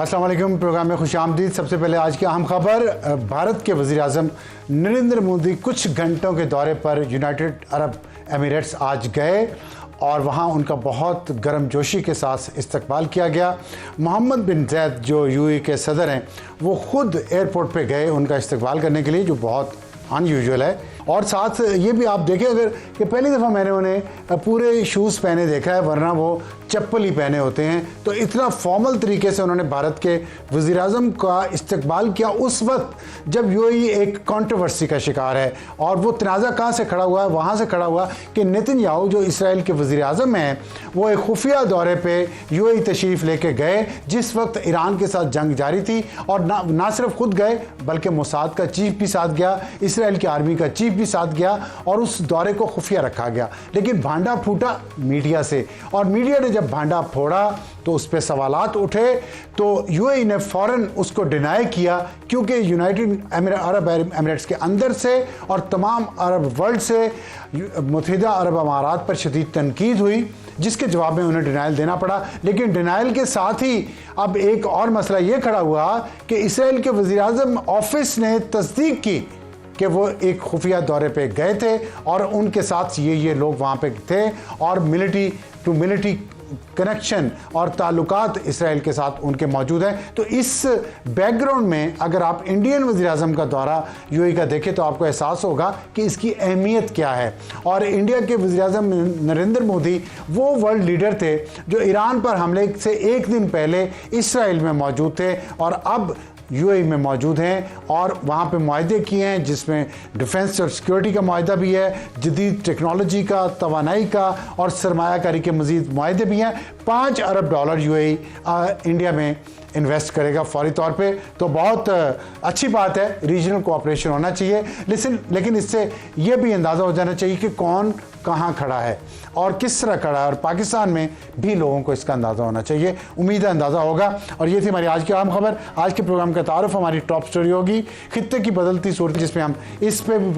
السلام علیکم، پروگرام میں خوش آمدید۔ سب سے پہلے آج کی اہم خبر، بھارت کے وزیر اعظم نریندر مودی کچھ گھنٹوں کے دورے پر یونائٹڈ عرب ایمریٹس آج گئے اور وہاں ان کا بہت گرم جوشی کے ساتھ استقبال کیا گیا۔ محمد بن زید جو یو اے کے صدر ہیں وہ خود ایئرپورٹ پہ گئے ان کا استقبال کرنے کے لیے، جو بہت ان یوزول ہے۔ اور ساتھ یہ بھی آپ دیکھیں اگر کہ پہلی دفعہ میں نے انہیں پورے شوز پہنے دیکھا ہے، ورنہ وہ چپل ہی پہنے ہوتے ہیں، تو اتنا فارمل طریقے سے انہوں نے بھارت کے وزیر اعظم کا استقبال کیا اس وقت جب یو اے ای ایک کنٹروورسی کا شکار ہے۔ اور وہ تنازع کہاں سے کھڑا ہوا ہے؟ وہاں سے کھڑا ہوا کہ نتن یاہو جو اسرائیل کے وزیر اعظم ہیں وہ ایک خفیہ دورے پہ یو اے ای تشریف لے کے گئے جس وقت ایران کے ساتھ جنگ جاری تھی، اور نہ صرف خود گئے بلکہ موساد کا چیف بھی ساتھ گیا، اسرائیل کی آرمی کا چیف بھی ساتھ گیا، اور اس دورے کو خفیہ رکھا گیا۔ لیکن بھانڈا پھوٹا میڈیا سے، اور میڈیا نے جب بھانڈا پھوڑا تو اس پہ سوالات اٹھے، تو یو اے ای نے فوراً اس کو ڈینائی کیا، کیونکہ یونائٹڈ عرب ایمریٹس کے اندر سے اور تمام عرب ورلڈ سے متحدہ عرب امارات پر شدید تنقید ہوئی، جس کے جواب میں انہیں ڈینائل دینا پڑا۔ لیکن ڈینائل کے ساتھ ہی اب ایک اور مسئلہ یہ کھڑا ہوا کہ اسرائیل کے وزیر اعظم آفس نے تصدیق کی کہ وہ ایک خفیہ دورے پہ گئے تھے اور ان کے ساتھ یہ لوگ وہاں پہ تھے، اور ملٹری ٹو ملٹری کنیکشن اور تعلقات اسرائیل کے ساتھ ان کے موجود ہیں۔ تو اس بیک گراؤنڈ میں اگر آپ انڈین وزیر اعظم کا دورہ یو اے ای کا دیکھیں تو آپ کو احساس ہوگا کہ اس کی اہمیت کیا ہے۔ اور انڈیا کے وزیر اعظم نریندر مودی وہ ورلڈ لیڈر تھے جو ایران پر حملے سے ایک دن پہلے اسرائیل میں موجود تھے، اور اب یو اے ای میں موجود ہیں اور وہاں پہ معاہدے کیے ہیں، جس میں ڈیفنس اور سیکیورٹی کا معاہدہ بھی ہے، جدید ٹیکنالوجی کا، توانائی کا اور سرمایہ کاری کے مزید معاہدے بھی ہیں۔ $5 ارب یو اے ای انڈیا میں انویسٹ کرے گا فوری طور پہ، تو بہت اچھی بات ہے، ریجنل کوآپریشن ہونا چاہیے۔ لیکن اس سے یہ بھی اندازہ ہو جانا چاہیے کہ کون کہاں کھڑا ہے اور کس طرح کھڑا ہے، اور پاکستان میں بھی لوگوں کو اس کا اندازہ ہونا چاہیے۔ امید ہے اندازہ ہوگا۔ اور یہ تھی ہماری آج کی اہم خبر۔ آج کے پروگرام کا تعارف ہماری ٹاپ سٹوری ہوگی خطے کی بدلتی صورت، جس میں ہم اس پہ بھی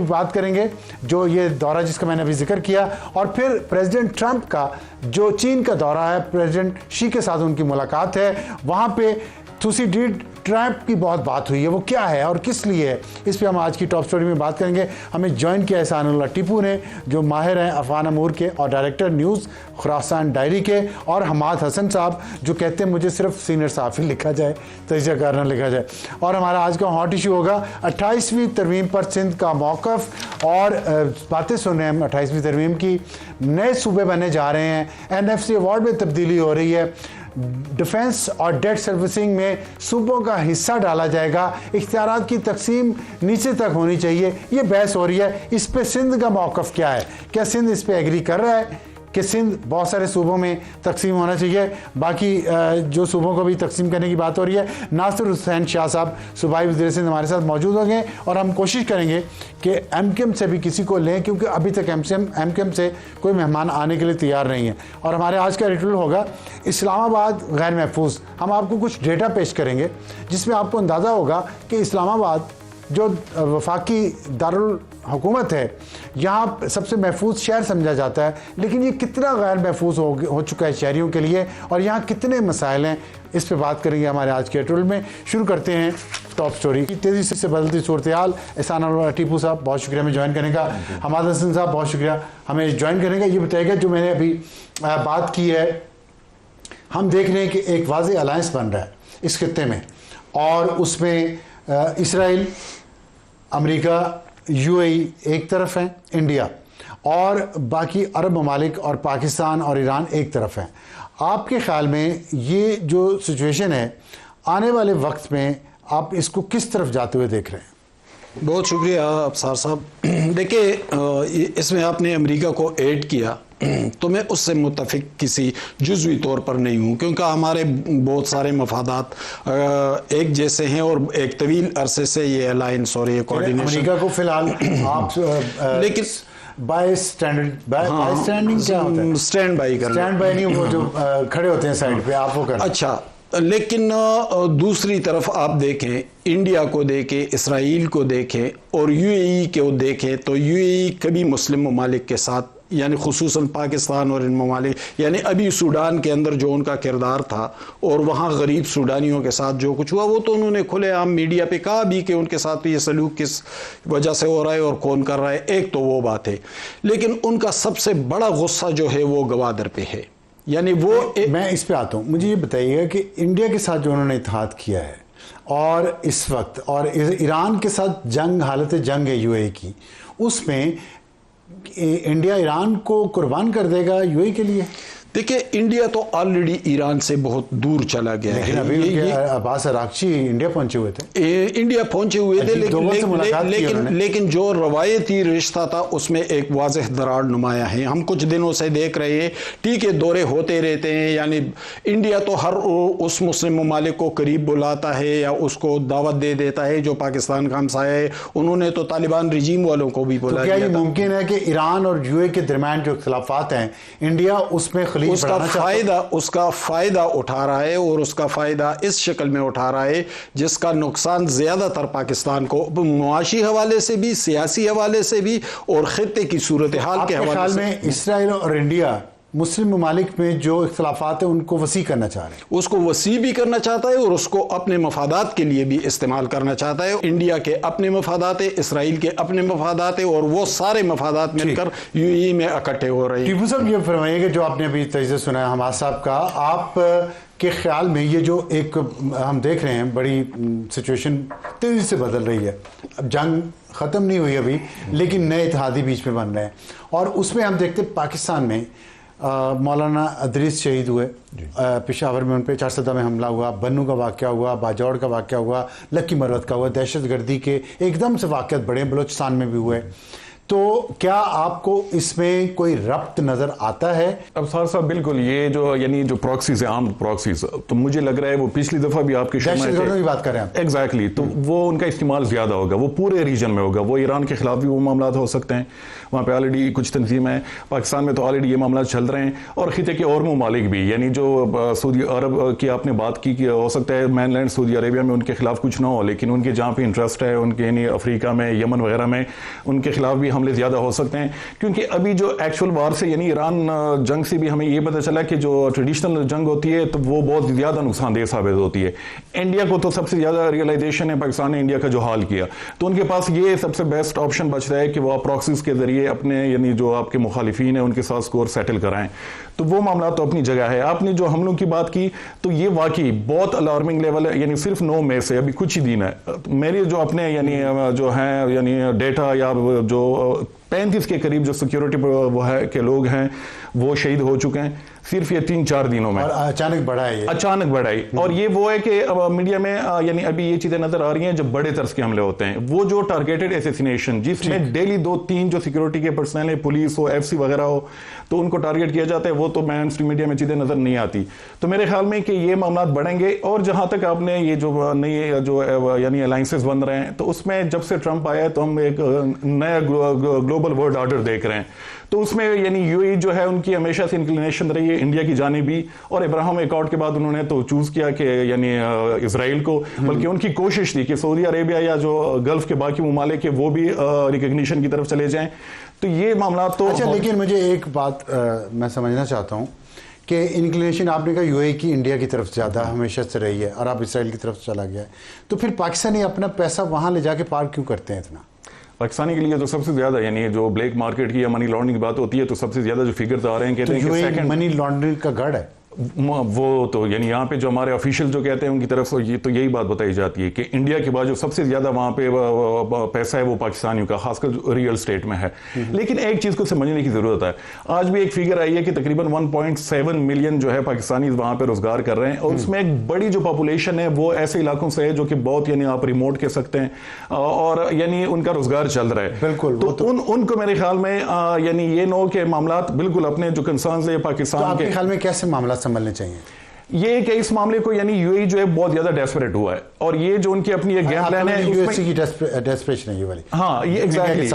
بات کریں گے، جو یہ دورہ جس کا میں نے ابھی ذکر کیا، اور پھر پریزیڈنٹ ٹرمپ کا جو چین کا دورہ ہے، پریزیڈنٹ شی کے ساتھ ان کی ملاقات ہے، وہاں پہ تھوسیڈیڈ ٹرمپ کی بہت بات ہوئی ہے، وہ کیا ہے اور کس لیے ہے، اس پہ ہم آج کی ٹاپ سٹوری میں بات کریں گے۔ ہمیں جوائن کیا احسان اللہ ٹیپو نے، جو ماہر ہیں افغان امور کے اور ڈائریکٹر نیوز خراسان ڈائری کے، اور حماد حسن صاحب جو کہتے ہیں مجھے صرف سینئر صحافی لکھا جائے، تجزیہ کار نہ لکھا جائے۔ اور ہمارا آج کا ہاٹ ایشو ہوگا 28ویں ترمیم پر سندھ کا موقف، اور باتیں سن رہے ہیں ہم 28ویں ترمیم کی، نئے صوبے بنے جا رہے ہیں، NFC ایوارڈ میں تبدیلی ہو رہی ہے، ڈیفنس اور ڈیٹ سروسنگ میں صوبوں کا حصہ ڈالا جائے گا، اختیارات کی تقسیم نیچے تک ہونی چاہیے، یہ بحث ہو رہی ہے۔ اس پہ سندھ کا موقف کیا ہے؟ کیا سندھ اس پہ ایگری کر رہا ہے کہ سندھ بہت سارے صوبوں میں تقسیم ہونا چاہیے؟ باقی جو صوبوں کو بھی تقسیم کرنے کی بات ہو رہی ہے، ناصر حسین شاہ صاحب صوبائی وزیر سندھ ہمارے ساتھ موجود ہوں گے، اور ہم کوشش کریں گے کہ ایم کیم سے بھی کسی کو لیں، کیونکہ ابھی تک ایم کیم سے کوئی مہمان آنے کے لیے تیار نہیں ہے۔ اور ہمارے آج کا ایڈیٹوریل ہوگا اسلام آباد غیر محفوظ۔ ہم آپ کو کچھ ڈیٹا پیش کریں گے جس میں آپ کو اندازہ ہوگا کہ اسلام آباد جو وفاقی دارالحکومت ہے، یہاں سب سے محفوظ شہر سمجھا جاتا ہے، لیکن یہ کتنا غیر محفوظ ہو چکا ہے شہریوں کے لیے، اور یہاں کتنے مسائل ہیں، اس پہ بات کریں گے ہمارے آج کے ایڈیٹوریل میں۔ شروع کرتے ہیں ٹاپ سٹوری کی تیزی سے بدلتی صورتحال۔ احسان اللہ ٹیپو صاحب بہت شکریہ ہمیں جوائن کرنے کا، حماد حسن صاحب بہت شکریہ ہمیں جوائن کرنے کا۔ یہ بتائیے گا جو میں نے ابھی بات کی ہے، ہم دیکھ رہے ہیں کہ ایک واضح الائنس بن رہا ہے اس خطے میں، اور اس میں اسرائیل، امریکہ، یو اے ای ایک طرف ہیں، انڈیا، اور باقی عرب ممالک اور پاکستان اور ایران ایک طرف ہیں۔ آپ کے خیال میں یہ جو سچویشن ہے آنے والے وقت میں آپ اس کو کس طرف جاتے ہوئے دیکھ رہے ہیں؟ بہت شکریہ ابصار صاحب۔ دیکھیں، اس میں آپ نے امریکہ کو ایڈ کیا، تو میں اس سے متفق کسی جزوی طور پر نہیں ہوں، کیونکہ ہمارے بہت سارے مفادات ایک جیسے ہیں، اور ایک طویل عرصے سے یہ الائنس اور یہ کوارڈینیشن۔ امریکہ کو فی الحال آپ لیکن بائی اسٹینڈنگ کیا ہوتا ہے؟ اسٹینڈ بائی کرنا، اسٹینڈ بائی نہیں، وہ جو کھڑے ہوتے ہیں سائڈ پہ، آپ وہ کریں۔ اچھا، لیکن دوسری طرف آپ دیکھیں، انڈیا کو دیکھیں، اسرائیل کو دیکھیں اور یو اے ای کو دیکھیں، تو یو اے ای کبھی مسلم ممالک کے ساتھ یعنی خصوصاً پاکستان اور ان ممالک، یعنی ابھی سوڈان کے اندر جو ان کا کردار تھا اور وہاں غریب سوڈانیوں کے ساتھ جو کچھ ہوا، وہ تو انہوں نے کھلے عام میڈیا پہ کہا بھی کہ ان کے ساتھ یہ سلوک کس وجہ سے ہو رہا ہے اور کون کر رہا ہے، ایک تو وہ بات ہے، لیکن ان کا سب سے بڑا غصہ جو ہے وہ گوادر پہ ہے، یعنی وہ میں اس پہ آتا ہوں، مجھے یہ بتائیے گا کہ انڈیا کے ساتھ جو انہوں نے اتحاد کیا ہے اور اس وقت اور ایران کے ساتھ جنگ، حالت جنگ ہے یو اے کی، اس میں انڈیا ایران کو قربان کر دے گا یو اے کے لیے؟ دیکھیں انڈیا تو آلریڈی ایران سے بہت دور چلا گیا ہے، لیکن ابھی عباس عراقچی انڈیا پہنچے ہوئے تھے، انڈیا پہنچے ہوئے تھے، لیکن جو روایتی رشتہ تھا اس میں ایک واضح دراڑ نمایاں ہے۔ ہم کچھ دنوں سے دیکھ رہے ہیں، ٹھیک ہے دورے ہوتے رہتے ہیں، یعنی انڈیا تو ہر اس مسلم ممالک کو قریب بلاتا ہے یا اس کو دعوت دے دیتا ہے جو پاکستان کا ہمسایہ ہے، انہوں نے تو طالبان رجیم والوں کو بھی بلا دیا۔ کیا یہ ممکن ہے کہ ایران اور یو اے کے درمیان جو اختلافات ہیں انڈیا اس میں اس کا فائدہ اٹھا رہا ہے، اور اس کا فائدہ اس شکل میں اٹھا رہا ہے جس کا نقصان زیادہ تر پاکستان کو معاشی حوالے سے بھی، سیاسی حوالے سے بھی اور خطے کی صورتحال کے حوالے سے۔ میں اسرائیل اور انڈیا مسلم ممالک میں جو اختلافات ہیں ان کو وسیع کرنا چاہ رہے ہیں، اس کو وسیع بھی کرنا چاہتا ہے اور اس کو اپنے مفادات کے لیے بھی استعمال کرنا چاہتا ہے۔ انڈیا کے اپنے مفادات ہیں، اسرائیل کے اپنے مفادات ہیں، اور وہ سارے مفادات مل کر یو اے میں اکٹھے ہو رہے ہیں۔ ٹیپو صاحب یہ فرمائیے کہ جو آپ نے ابھی تجزیہ سنا ہے حماد صاحب کا، آپ کے خیال میں یہ جو ایک ہم دیکھ رہے ہیں بڑی سچویشن تیزی سے بدل رہی ہے، اب جنگ ختم نہیں ہوئی ابھی لیکن نئے اتحادی بیچ میں بن رہے ہیں، اور اس میں ہم دیکھتے پاکستان میں مولانا ادریس شہید ہوئے، پشاور میں ان پہ 407 میں حملہ ہوا، بنو کا واقعہ ہوا، باجوڑ کا واقعہ ہوا، لکی مروت کا ہوا، دہشت گردی کے ایک دم سے واقعات بڑے بلوچستان میں بھی ہوئے، تو کیا آپ کو اس میں کوئی ربط نظر آتا ہے؟ ابصار صاحب بالکل، یہ جو یعنی جو پراکسیز ہیں، عام پراکسیز، تو مجھے لگ رہا ہے وہ پچھلی دفعہ بھی آپ کے دہشت گردوں کی بات کر رہے ہیں ایگزیکٹلی، تو وہ ان کا استعمال زیادہ ہوگا، وہ پورے ریجن میں ہوگا، وہ ایران کے خلاف بھی وہ معاملات ہو سکتے ہیں، وہاں پہ آلریڈی کچھ تنظیمیں ہیں، پاکستان میں تو آلریڈی یہ معاملات چل رہے ہیں، اور خطے کے اور ممالک بھی، یعنی جو سعودی عرب کی آپ نے بات کی کہ ہو سکتا ہے مین لینڈ سعودی عربیہ میں ان کے خلاف کچھ نہ ہو، لیکن ان کے جہاں پہ انٹرسٹ ہے ان کے یعنی افریقہ میں، یمن وغیرہ میں، ان کے خلاف بھی حملے زیادہ ہو سکتے ہیں، کیونکہ ابھی جو ایکچول وار سے یعنی ایران جنگ سے بھی ہمیں یہ پتہ چلا کہ جو ٹریڈیشنل جنگ ہوتی ہے تو وہ بہت زیادہ نقصان دہ ثابت ہوتی ہے۔ انڈیا کو تو سب سے زیادہ ریئلائزیشن ہے پاکستان نے انڈیا کا جو حال کیا، تو ان کے پاس یہ سب سے بیسٹ آپشن بچ رہا ہے کہ وہ پراکسیز کے ذریعے اپنے یعنی جو آپ کے مخالفین ہیں ان کے ساتھ سکور سیٹل کرائیں، تو وہ معاملات تو اپنی جگہ ہے۔ آپ نے جو حملوں کی بات کی تو یہ واقعی بہت الارمنگ لیول ہے، یعنی صرف 9 میں سے ابھی کچھ ہی دن ہے، میری جو اپنے یعنی جو ہیں یعنی ڈیٹا یا جو 35 کے قریب جو سیکیورٹی وہ ہے کہ لوگ ہیں وہ شہید ہو چکے ہیں صرف یہ 3-4 دنوں میں، اور اچانک بڑھائی، اور یہ وہ ہے کہ میڈیا میں یعنی ابھی یہ چیزیں نظر آ رہی ہیں جب بڑے طرز کے حملے ہوتے ہیں، وہ جو ٹارگیٹڈ اسیسینیشن جس میں ڈیلی 2-3 جو سیکیورٹی کے پرسنل ہے، پولیس ہو، ایف سی وغیرہ ہو، تو ان کو ٹارگیٹ کیا جاتا ہے، وہ تو مین اسٹریم میڈیا میں چیزیں نظر نہیں آتی، تو میرے خیال میں کہ یہ معاملات بڑھیں گے۔ اور جہاں تک آپ نے یہ جو نئی جو یعنی الائنسز بن رہے ہیں، تو اس میں جب سے ٹرمپ آیا ہے تو ہم ایک نیا گلوبل ورلڈ آرڈر دیکھ رہے ہیں، تو اس میں یعنی یو اے جو ہے ان کی ہمیشہ سے انکلینیشن رہی ہے انڈیا کی جانبی، اور ابراہیم ایکارڈ کے بعد انہوں نے تو چوز کیا کہ یعنی اسرائیل کو، بلکہ ان کی کوشش تھی کہ سعودی عربیہ یا جو گلف کے باقی ممالک ہیں وہ بھی ریکگنیشن کی طرف چلے جائیں، تو یہ معاملات تو اچھا، لیکن مجھے ایک بات میں سمجھنا چاہتا ہوں کہ انکلینیشن آپ نے کہا یو اے کی انڈیا کی طرف زیادہ ہمیشہ سے رہی ہے، اور اب اسرائیل کی طرف چلا گیا ہے، تو پھر پاکستانی اپنا پیسہ وہاں لے جا کے پارک کیوں کرتے ہیں اتنا؟ پاکستانی کے لیے تو سب سے زیادہ یعنی جو بلیک مارکیٹ کی یا منی لانڈرنگ کی بات ہوتی ہے تو سب سے زیادہ جو فگرز آ رہے ہیں کہتے ہیں کہ سیکنڈ منی لانڈرنگ کا گڑھ ہے، وہ تو یعنی یہاں پہ جو ہمارے آفیشیل جو کہتے ہیں ان کی طرف سے تو یہی بات بتائی جاتی ہے کہ انڈیا کے بعد جو سب سے زیادہ وہاں پہ پیسہ ہے وہ پاکستانیوں کا، خاص کر ریئل اسٹیٹ میں ہے۔ لیکن ایک چیز کو سمجھنے کی ضرورت ہے، آج بھی ایک فگر آئی ہے کہ تقریباً 1.7 ملین جو ہے پاکستانی وہاں پہ روزگار کر رہے ہیں، اور اس میں ایک بڑی جو پاپولیشن ہے وہ ایسے علاقوں سے ہے جو کہ بہت یعنی آپ ریموٹ کہہ سکتے ہیں، اور یعنی ان کا روزگار چل رہا ہے، بالکل، تو ان کو میرے خیال میں یعنی یہ نو کے معاملات بالکل اپنے جو کنسرنز ہے پاکستان کے خیال میں کیسے معاملات سنبھلنے چاہیے؟ یہ کہ اس معاملے کو یعنی یو اے جو ہے بہت زیادہ ڈیسپریٹ ہوا ہے, اور یہ جو ان کی اپنی ایک گیم پلان ہے یو ایس سی کی ڈیسپریشن ہے یہ والی, ہاں یہ ایگزیکٹلی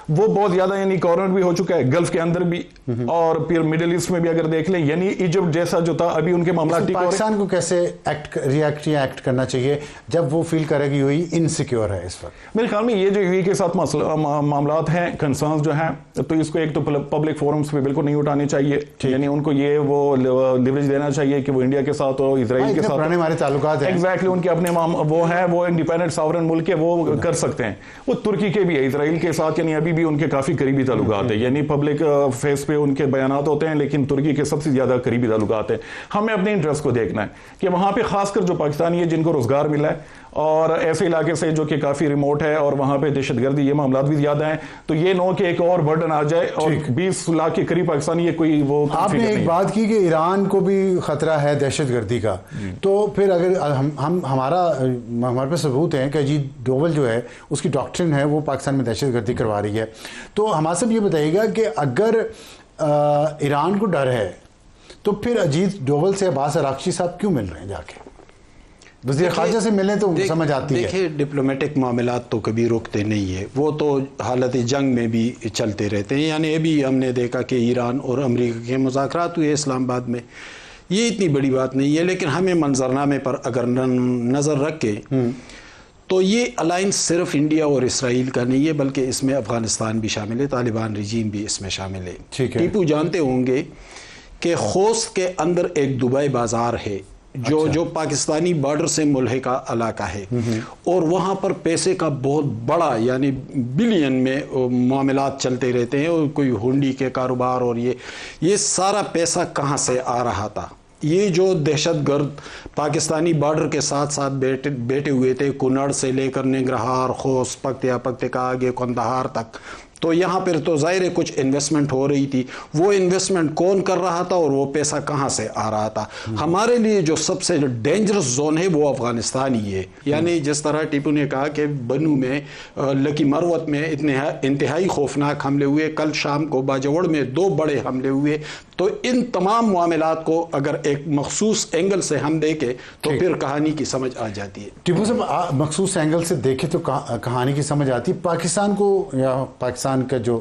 وہ بہت زیادہ یعنی کارنر بھی ہو چکا ہے گلف کے اندر بھی, اور پھر مڈل ایسٹ میں بھی اگر دیکھ لیں, یعنی ایجپٹ جیسا جو تھا ابھی ان کے معاملات. پاکستان کو کیسے ایکٹ کرنا چاہیے جب وہ فیل کرے کہ یو اے انسیکیور ہے اس وقت؟ میرے خیال میں یہ جو یو اے کے ساتھ معاملات ہیں, کنسرنز جو ہیں, تو اس کو ایک تو پبلک فورمز پہ بالکل نہیں اٹھانے چاہیے, یعنی ان کو یہ وہ لیوریج دینا چاہیے کہ وہ انڈیا کے ساتھ ہو, اسرائیل کے ساتھ ہمارے تعلقات ہیں, ایگزیکٹلی ان کے اپنے وہ ہیں, وہ انڈیپینڈنٹ ساورن ملک ہے, وہ کر سکتے ہیں. وہ ترکی کے بھی ہے اسرائیل کے ساتھ, یعنی ابھی بھی ان کے کافی قریبی تعلقات ہیں, یعنی پبلک فیس پہ ان کے بیانات ہوتے ہیں, لیکن ترکی کے سب سے زیادہ قریبی تعلقات ہیں. ہمیں اپنے انٹرسٹ کو دیکھنا ہے کہ وہاں پہ خاص کر جو پاکستانی ہے جن کو روزگار ملا ہے, اور ایسے علاقے سے جو کہ کافی ریموٹ ہے اور وہاں پہ دہشت گردی یہ معاملات بھی زیادہ ہیں, تو یہ نو کہ ایک اور برڈن آ جائے, اور 20 لاکھ کے قریب پاکستانی یہ کوئی وہ. آپ نے ایک بات کی کہ ایران کو بھی خطرہ ہے دہشت گردی کا, تو پھر اگر ہمارے پاس ثبوت ہیں کہ اجیت ڈوول جو ہے اس کی ڈاکٹرن ہے وہ پاکستان میں دہشت گردی کروا رہی ہے, تو ہمارے سب یہ بتائیے گا کہ اگر ایران کو ڈر ہے تو پھر اجیت ڈوول سے عباس عراقچی صاحب کیوں مل رہے ہیں, جا کے وزیر خارجہ سے ملیں تو سمجھ آتی ہے. دیکھیں ڈپلومیٹک معاملات تو کبھی رکتے نہیں ہے, وہ تو حالت جنگ میں بھی چلتے رہتے ہیں. یعنی ابھی ہم نے دیکھا کہ ایران اور امریکہ کے مذاکرات ہوئے اسلام آباد میں, یہ اتنی بڑی بات نہیں ہے, لیکن ہمیں منظرنامے پر اگر نظر رکھے تو یہ الائنس صرف انڈیا اور اسرائیل کا نہیں ہے, بلکہ اس میں افغانستان بھی شامل ہے, طالبان رجیم بھی اس میں شامل ہے. ٹیپو جانتے ہوں گے کہ خوست کے اندر ایک دبئی بازار ہے جو پاکستانی بارڈر سے ملحقہ علاقہ ہے, اور وہاں پر پیسے کا بہت بڑا یعنی بلین میں معاملات چلتے رہتے ہیں, اور کوئی ہنڈی کے کاروبار, اور یہ سارا پیسہ کہاں سے آ رہا تھا. یہ جو دہشت گرد پاکستانی بارڈر کے ساتھ ساتھ بیٹھے ہوئے تھے, کنڑ سے لے کر ننگرہار, خوست, پکتیکا آگے قندھار تک, تو یہاں پر تو ظاہر کچھ انویسٹمنٹ ہو رہی تھی. وہ انویسٹمنٹ کون کر رہا تھا اور وہ پیسہ کہاں سے آ رہا تھا؟ ہمارے لیے جو سب سے ڈینجرس زون ہے وہ افغانستان ہی ہے. یعنی جس طرح ٹیپو نے کہا کہ بنو میں, لکی مروت میں انتہائی خوفناک حملے ہوئے, کل شام کو باجوڑ میں 2 بڑے حملے ہوئے, تو ان تمام معاملات کو اگر ایک مخصوص اینگل سے ہم دیکھیں تو پھر کہانی کی سمجھ آ جاتی ہے. ٹیپو صاحب مخصوص اینگل سے دیکھیں تو کہانی کی سمجھ آتی ہے. پاکستان کو یا پاکستان کا جو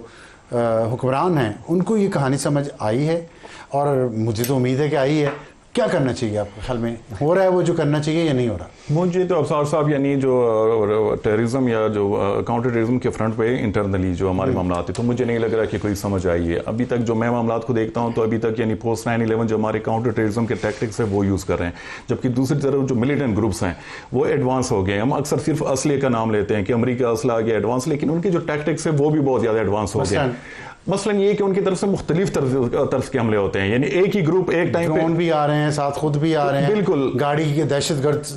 حکمران ہیں ان کو یہ کہانی سمجھ آئی ہے, اور مجھے تو امید ہے کہ آئی ہے. کیا کرنا چاہیے آپ کے خیال میں, ہو رہا ہے وہ جو کرنا چاہیے یا نہیں ہو رہا؟ مجھے تو افسار صاحب یعنی جو ٹیررزم یا جو کاؤنٹر ٹیررزم کے فرنٹ پہ انٹرنلی جو ہمارے معاملات ہیں, تو مجھے نہیں لگ رہا کہ کوئی سمجھ آئی ہے ابھی تک. جو میں معاملات کو دیکھتا ہوں تو ابھی تک یعنی پوسٹ 9/11 جو ہمارے کاؤنٹر ٹیررزم کے ٹیکٹکس ہیں وہ یوز کر رہے ہیں, جبکہ دوسری طرف جو ملیٹنٹ گروپس ہیں وہ ایڈوانس ہو گئے. ہم اکثر صرف اسلحے کا نام لیتے ہیں کہ امریکہ اسلحہ آ گیا ایڈوانس, لیکن ان کے جو ٹیکٹکس ہیں وہ بھی بہت زیادہ ایڈوانس ہو گئے. مثلا یہ کہ ان کی طرف سے مختلف طرز کے حملے ہوتے ہیں, یعنی ایک ہی گروپ ایک ٹائم ڈرون بھی آ رہے ہیں, ساتھ خود بھی آ رہے ہیں, بالکل گاڑی کے دہشت گرد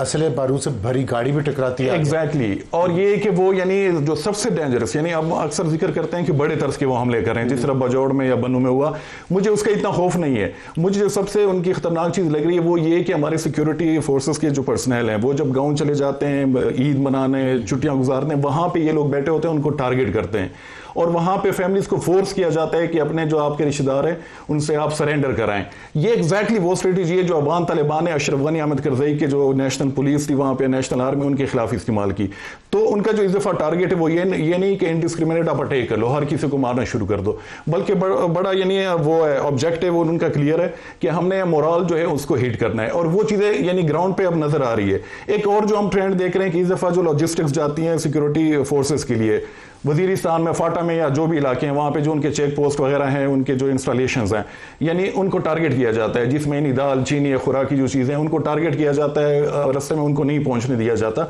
اسلحے بارود سے بھری گاڑی بھی ٹکراتی ہے. ایگزیکٹلی. اور یہ کہ وہ یعنی جو سب سے ڈینجرس, یعنی اب اکثر ذکر کرتے ہیں کہ بڑے طرز کے وہ حملے کر رہے ہیں, جس طرح باجوڑ میں یا بنو میں ہوا. مجھے اس کا اتنا خوف نہیں ہے. مجھے جو سب سے ان کی خطرناک چیز لگ رہی ہے وہ یہ کہ ہمارے سیکیورٹی فورسز کے جو پرسنل ہیں وہ جب گاؤں چلے جاتے ہیں عید منانے, چھٹیاں گزارنے, وہاں پہ یہ لوگ بیٹھے ہوتے ہیں, ان کو ٹارگٹ کرتے ہیں, اور وہاں پہ فیملیز کو فورس کیا جاتا ہے کہ اپنے جو آپ کے رشتہ دار ہیں ان سے آپ سرینڈر کرائیں. یہ ایگزیکٹلی وہ اسٹریٹجی ہے جو افغان طالبان نے اشرف غنی احمد کرزئی کے جو نیشنل پولیس تھی وہاں پہ, نیشنل آرمی, ان کے خلاف استعمال کی. تو ان کا جو اس دفعہ ٹارگٹ ہے وہ یہ نہیں کہ انڈسکریمنیٹ آپ اٹیک کر لو, ہر کسی کو مارنا شروع کر دو, بلکہ بڑا یعنی وہ ہے آبجیکٹیو ان کا کلیئر ہے کہ ہم نے مورال جو ہے اس کو ہیٹ کرنا ہے, اور وہ چیزیں یعنی گراؤنڈ پہ اب نظر آ رہی ہے. ایک اور جو ہم ٹرینڈ دیکھ رہے ہیں کہ اس دفعہ جو لاجسٹکس جاتی ہیں سیکورٹی فورسز کے لیے وزیرستان میں, فاٹا میں, یا جو بھی علاقے ہیں وہاں پہ جو ان کے چیک پوسٹ وغیرہ ہیں, ان کے جو انسٹالیشنز ہیں, یعنی ان کو ٹارگٹ کیا جاتا ہے, جس میں یعنی دال, چینی, خوراک کی جو چیزیں ان کو ٹارگٹ کیا جاتا ہے, رستے میں ان کو نہیں پہنچنے دیا جاتا.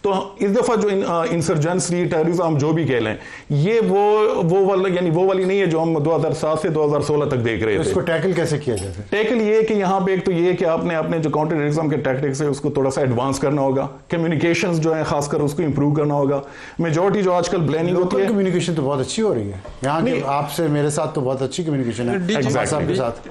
تو اس دفعہ جو انسرجنسی, ٹیررزم ہم جو بھی کہہ لیں, یہ وہ والی نہیں ہے جو ہم 2007 سے 2016 تک دیکھ رہے تھے. اس کو ٹیکل کیسے کیا جاتا ہے؟ ٹیکل یہ کہ یہاں پہ ایک تو یہ کہ آپ نے اپنے جو کاؤنٹر ٹیررزم کے ٹیکٹکس ہے اس کو تھوڑا سا ایڈوانس کرنا ہوگا, کمیونیکیشنز جو ہیں خاص کر اس کو امپروو کرنا ہوگا. میجورٹی جو آج کل پلاننگ ہوتی ہے, کمیونیکیشن تو بہت اچھی ہو رہی ہے یہاں کے, آپ سے میرے ساتھ تو بہت اچھی کمیونیکیشن ہے صاحب کے ساتھ.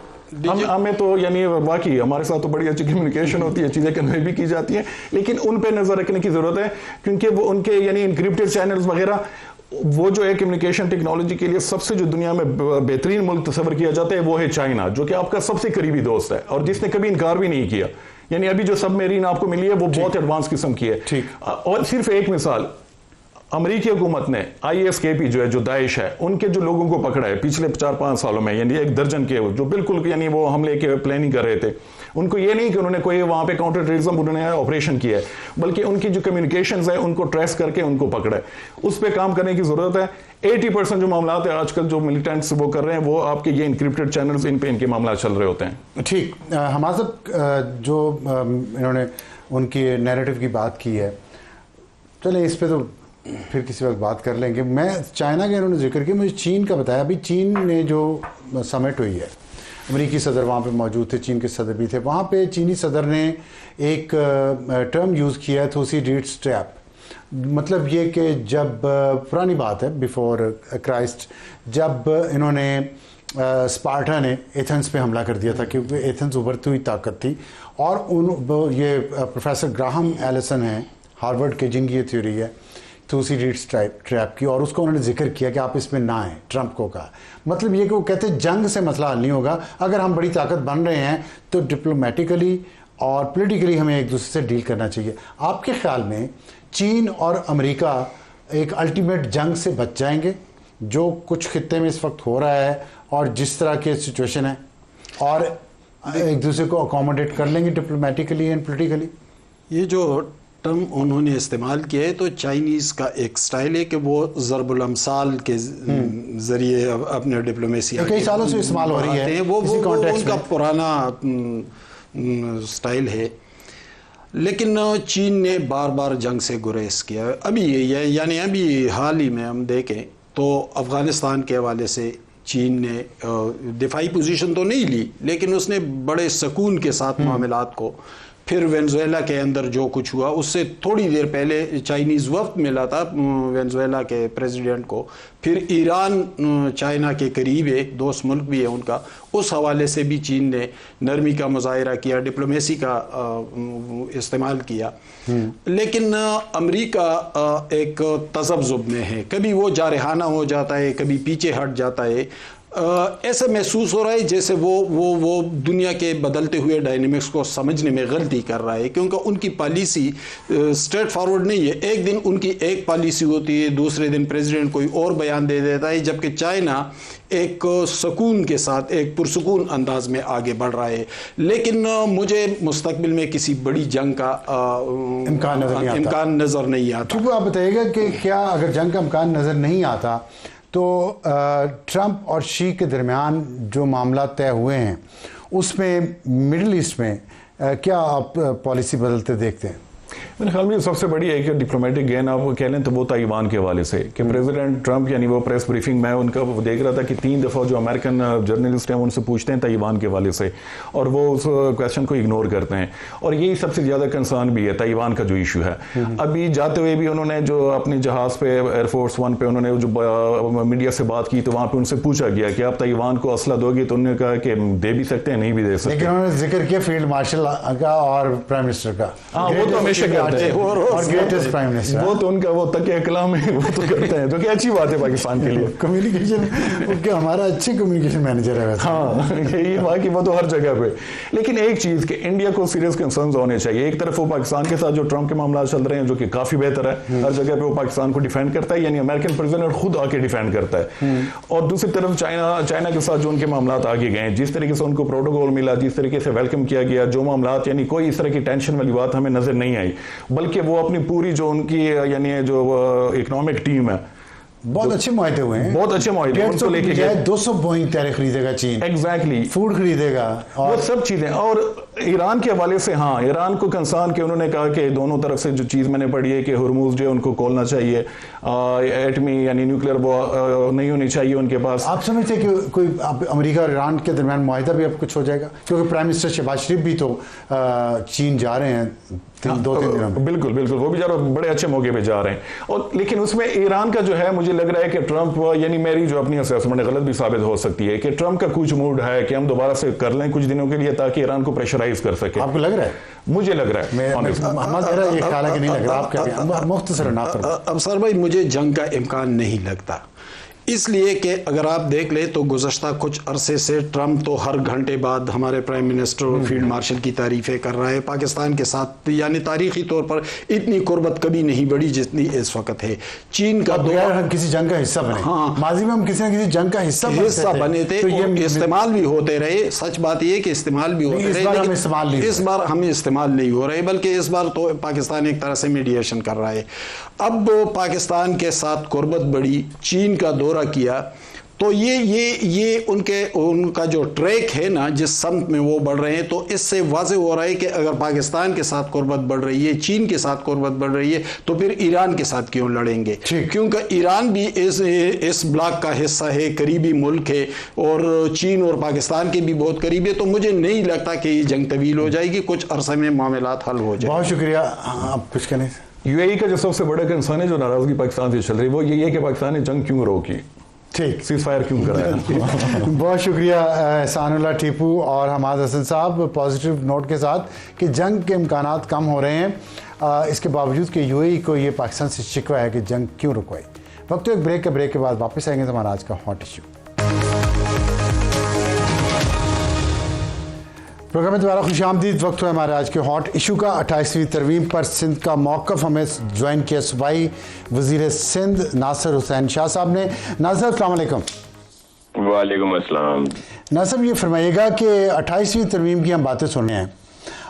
ہمیں تو یعنی واقعی ہمارے ساتھ تو بڑی اچھی کمیونیکیشن ہوتی ہے, چیزیں کنوے بھی کی جاتی ہیں, لیکن ان پہ نظر رکھنے کی ضرورت ہے, کیونکہ وہ ان کے یعنی انکرپٹڈ چینلز وغیرہ وہ جو ہے کمیونیکیشن ٹیکنالوجی کے لیے سب سے جو دنیا میں بہترین ملک تصور کیا جاتا ہے وہ ہے چائنا، جو کہ آپ کا سب سے قریبی دوست ہے اور جس نے کبھی انکار بھی نہیں کیا. یعنی ابھی جو سب میرین آپ کو ملی ہے وہ بہت ایڈوانس قسم کی ہے. اور صرف ایک مثال، امریکی حکومت نے ISKP جو ہے جو داعش ہے ان کے جو لوگوں کو پکڑا ہے پچھلے 4-5 سالوں میں، یعنی 1 درجن کے جو بالکل یعنی وہ حملے کے پلاننگ کر رہے تھے، ان کو یہ نہیں کہ انہوں نے کوئی وہاں پہ کاؤنٹر ٹیررزم انہوں نے آپریشن کیا ہے، بلکہ ان کی جو کمیونیکیشنز ہیں ان کو ٹریس کر کے ان کو پکڑا ہے. اس پہ کام کرنے کی ضرورت ہے. 80% جو معاملات ہیں آج کل جو ملیٹنٹس وہ کر رہے ہیں وہ آپ کے یہ انکرپٹڈ چینلز ان پہ ان کے معاملات چل رہے ہوتے ہیں. ٹھیک، حماد صاحب جو انہوں نے ان کی نیریٹو کی بات کی ہے، چلیں اس پہ تو پھر کسی وقت بات کر لیں گے. میں چائنا کا انہوں نے ذکر کیا، مجھے چین کا بتایا. ابھی چین نے جو سمٹ ہوئی ہے، امریکی صدر وہاں پہ موجود تھے، چین کے صدر بھی تھے وہاں پہ. چینی صدر نے ایک ٹرم یوز کیا ہے، تھوسیڈیڈس ٹریپ. مطلب یہ کہ جب پرانی بات ہے بیفور کرائسٹ، جب انہوں نے اسپارٹا نے ایتھنس پہ حملہ کر دیا تھا، کیونکہ ایتھنس ابھرتی ہوئی طاقت تھی، اور یہ پروفیسر گراہم ایلسن ہیں ہارورڈ کے، جن کی یہ تھیوری ہے تھوسیڈیڈس ٹریپ کی، اور اس کو انہوں نے ذکر کیا کہ آپ اس میں نہ آئیں. ٹرمپ کو کہا، مطلب یہ کہ وہ کہتے ہیں جنگ سے مسئلہ حل نہیں ہوگا، اگر ہم بڑی طاقت بن رہے ہیں تو ڈپلومیٹیکلی اور پولیٹیکلی ہمیں ایک دوسرے سے ڈیل کرنا چاہیے. آپ کے خیال میں چین اور امریکہ ایک الٹیمیٹ جنگ سے بچ جائیں گے جو کچھ خطے میں اس وقت ہو رہا ہے اور جس طرح کی سچویشن ہے، اور ایک دوسرے کو اکوموڈیٹ کر لیں گے ڈپلومیٹیکلی اینڈ پولیٹیکلی؟ یہ جو ٹرم انہوں نے استعمال کیا ہے تو چائنیز کا ایک سٹائل ہے کہ وہ ضرب الامثال کے ذریعے اپنے ڈپلومیسی کئی سالوں سے استعمال ہو رہی ہے، وہ ان کا پرانا سٹائل ہے. لیکن چین نے بار بار جنگ سے گریز کیا. ابھی حال ہی میں ہم دیکھیں تو افغانستان کے حوالے سے چین نے دفاعی پوزیشن تو نہیں لی، لیکن اس نے بڑے سکون کے ساتھ معاملات کو. پھر وینزویلا کے اندر جو کچھ ہوا اس سے تھوڑی دیر پہلے چائنیز وفد ملا تھا وینزویلا کے پریزیڈنٹ کو. پھر ایران چائنا کے قریب ہے، دوست ملک بھی ہے ان کا، اس حوالے سے بھی چین نے نرمی کا مظاہرہ کیا، ڈپلومیسی کا استعمال کیا. لیکن امریکہ ایک تذبذب میں ہے، کبھی وہ جارحانہ ہو جاتا ہے، کبھی پیچھے ہٹ جاتا ہے. ایسا محسوس ہو رہا ہے جیسے وہ دنیا کے بدلتے ہوئے ڈائنامکس کو سمجھنے میں غلطی کر رہا ہے، کیونکہ ان کی پالیسی اسٹریٹ فارورڈ نہیں ہے. ایک دن ان کی ایک پالیسی ہوتی ہے، دوسرے دن پریزیڈنٹ کوئی اور بیان دے دیتا ہے، جبکہ چائنا ایک سکون کے ساتھ ایک پرسکون انداز میں آگے بڑھ رہا ہے. لیکن مجھے مستقبل میں کسی بڑی جنگ کا امکان نظر نہیں آتا. کیونکہ آپ بتائیے گا کہ کیا اگر جنگ کا امکان نظر نہیں آتا تو ٹرمپ اور شی کے درمیان جو معاملات طے ہوئے ہیں اس میں مڈل ایسٹ میں کیا آپ پالیسی بدلتے دیکھتے ہیں؟ میرے خیال میں سب سے بڑی ایک ڈپلومیٹک گین آپ کہہ لیں تو وہ تائیوان کے حوالے سے کہ پریزیڈنٹ ٹرمپ یعنی وہ پریس بریفنگ میں ان کا دیکھ رہا تھا کہ 3 دفعہ جو امریکن جرنلسٹ ہیں ان سے پوچھتے ہیں تائیوان کے حوالے سے اور وہ اس کویشچن کو اگنور کرتے ہیں. اور یہی سب سے زیادہ کنسرن بھی ہے تائیوان کا جو ایشو ہے. ابھی جاتے ہوئے بھی انہوں نے جو اپنے جہاز پہ ایئر فورس 1 پہ انہوں نے جو میڈیا سے بات کی تو وہاں پہ ان سے پوچھا گیا کہ آپ تائیوان کو اسلحہ دو گے، تو انہوں نے کہا کہ دے بھی سکتے ہیں نہیں بھی دے سکتے. لیکن انہوں نے ذکر کیا فیلڈ مارشل کا اور پرائم منسٹر کا. وہ تو ہمیشہ کرتے ہیں، اور گریٹسٹ پرائم منسٹر، وہ تو ان کا وہ تقیہ کلام ہے، وہ تو کرتے ہیں، جو کہ اچھی بات ہے پاکستان کے لیے. کمیونیکیشن ہمارا اچھی کمیونیکیشن مینیجر ہے. ہاں یہی وہاں کی وہ تو ہر جگہ پہ. لیکن ایک چیز کہ انڈیا کو سیریس کنسرنز ہونے چاہیے. ایک طرف وہ پاکستان کے ساتھ جو ٹرمپ کے معاملات چل رہے ہیں جو کہ کافی بہتر ہے، ہر جگہ پہ وہ پاکستان کو ڈیفینڈ کرتا ہے، یعنی امریکن پریزیڈنٹ خود آ کے ڈیفینڈ کرتا ہے. اور دوسری طرف چائنا کے ساتھ جو ان کے معاملات آگے گئے ہیں، جس طریقے سے ان کو پروٹوکول ملا، جس طریقے سے ویلکم کیا گیا، جو معاملات یعنی کوئی اس طرح کی ٹینشن والی بات ہمیں نظر نہیں آئی، بلکہ وہ اپنی پوری جو ان کی یعنی جو اکنامک ٹیم ہے بہت اچھے معاہدے ہوئے ہیں، بہت اچھے معاہدے ان کو لے کے گئے. 200 بوئنگ طیارے خریدے گا چین، ایگزیکٹلی فوڈ خریدے گا اور سب چیزیں. اور ایران کے حوالے سے ہاں ایران کو کنسرن کہ انہوں نے کہا کہ دونوں طرف سے جو چیز میں نے پڑھی ہے کہ ہرموز جو ان کو کھولنا چاہیے، ایٹمی یعنی نیوکلیئر وہ نہیں ہونی چاہیے ان کے پاس. آپ سمجھتے کہ کوئی امریکہ اور ایران کے درمیان معاہدہ بھی اب کچھ ہو جائے گا؟ کیونکہ پرائم منسٹر شہباز شریف بھی تو چین جا رہے ہیں دو تین دنوں میں. بالکل بالکل, وہ بیچارہ بڑے اچھے موقع پہ جا رہے ہیں. اور لیکن اس میں ایران کا جو ہے مجھے لگ رہا ہے کہ ٹرمپ, یعنی میری جو اپنی اسیسمنٹ غلط بھی ثابت ہو سکتی ہے, کہ ٹرمپ کا کچھ موڈ ہے کہ ہم دوبارہ سے کر لیں کچھ دنوں کے لیے تاکہ ایران کو پریشرائز کر سکے. آپ کو لگ رہا ہے؟ مجھے لگ رہا ہے, میرا یہ خیال ہے کہ نہیں لگ رہا. آپ کیا مختصر ابصار بھائی, مجھے جنگ کا امکان نہیں لگتا, اس لیے کہ اگر آپ دیکھ لیں تو گزشتہ کچھ عرصے سے ٹرمپ تو ہر گھنٹے بعد ہمارے پرائم منسٹر اور فیلڈ مارشل کی تعریفیں کر رہا ہے. پاکستان کے ساتھ یعنی تاریخی طور پر اتنی قربت کبھی نہیں بڑھی جتنی اس وقت ہے. چین کا دور ہم کسی جنگ کا حصہ بنے, ماضی میں ہم کسی نہ کسی جنگ کا حصہ بنے تھے, یہ استعمال بھی ہوتے رہے. سچ بات یہ کہ استعمال بھی ہوتے رہے, اس بار ہم استعمال نہیں ہو رہے, بلکہ اس بار تو پاکستان ایک طرح سے میڈیشن کر رہا ہے. اب پاکستان کے ساتھ قربت بڑھی, چین کا دورہ کیا, تو یہ ان کا جو ٹریک ہے نا, جس سمت میں وہ بڑھ رہے ہیں, تو اس سے واضح ہو رہا ہے کہ اگر پاکستان کے ساتھ قربت بڑھ رہی ہے, چین کے ساتھ قربت بڑھ رہی ہے, تو پھر ایران کے ساتھ کیوں لڑیں گے؟ کیونکہ ایران بھی اس بلاک کا حصہ ہے, قریبی ملک ہے, اور چین اور پاکستان کے بھی بہت قریب ہے. تو مجھے نہیں لگتا کہ یہ جنگ طویل ہو جائے گی, کچھ عرصے میں معاملات حل ہو جائیں. بہت شکریہ. آپ کچھ کہنے؟ یو اے ای کا جو سب سے بڑا کنسرن ہے جو ناراضگی پاکستان سے چل رہی ہے وہ یہ ہے کہ پاکستان نے جنگ کیوں روکی, ٹھیک, سیز فائر کیوں کرایا. بہت شکریہ احسان اللہ ٹیپو اور حماد حسن صاحب, پازیٹیو نوٹ کے ساتھ کہ جنگ کے امکانات کم ہو رہے ہیں, اس کے باوجود کہ یو اے ای کو یہ پاکستان سے شکوہ ہے کہ جنگ کیوں رکوائی. وقت ایک بریک کے بعد واپس آئیں گے تو ہمارا آج کا ہاٹ ایشو. پروگرام میں دوبارہ خوش آمدید. وقت ہے ہمارے آج کے ہاٹ ایشو کا. 28ویں ترمیم پر سندھ کا موقف ہمیں جوائن کیا صوبائی وزیر سندھ ناصر حسین شاہ صاحب نے. ناصر السلام علیکم. وعلیکم السلام. ناصر یہ فرمائیے گا کہ 28ویں ترمیم کی ہم باتیں سن رہے ہیں